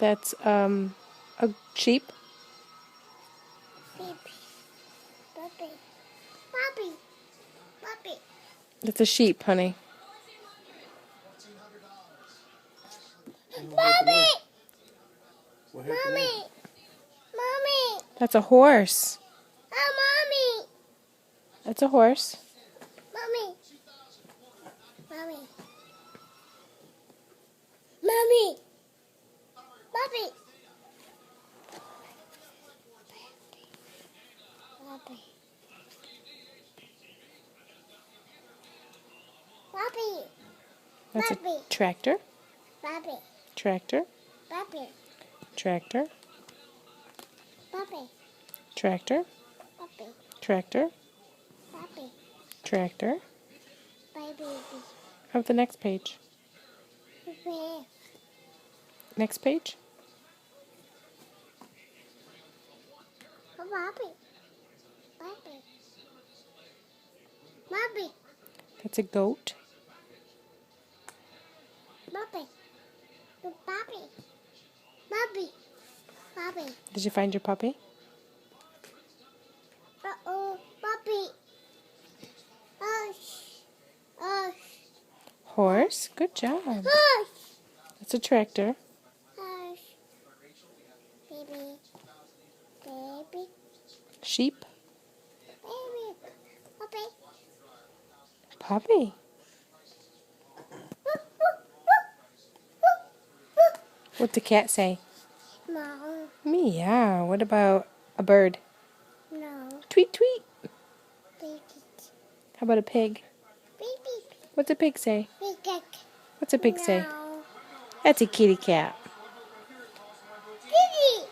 That's a sheep. Puppy. Puppy. Puppy. That's a sheep, honey. Mommy! Mommy! Mommy! That's a horse. Oh, Mommy! That's a horse. Mommy! Mommy! Mommy! Puppy! Puppy. Puppy. That's a Puppy. tractor. Puppy. Tractor. Puppy. Tractor. Puppy. Tractor. Puppy. Tractor. Puppy. Tractor. Baby. How about the next page? Puppy. Next page. Puppy. Puppy. Puppy. That's a goat. Puppy. Puppy. Puppy. Puppy. Did you find your puppy? Uh-oh. Puppy. Hush. Hush. Horse. Good job. Hush. That's a tractor. Hush. Baby. Baby. Sheep. Baby. Puppy. Puppy. What'd the cat say? No. Meow. What about a bird? No. Tweet, tweet. Baby. How about a pig? Baby. What's a pig say? Baby. What's a pig say? No. That's a kitty cat. Baby.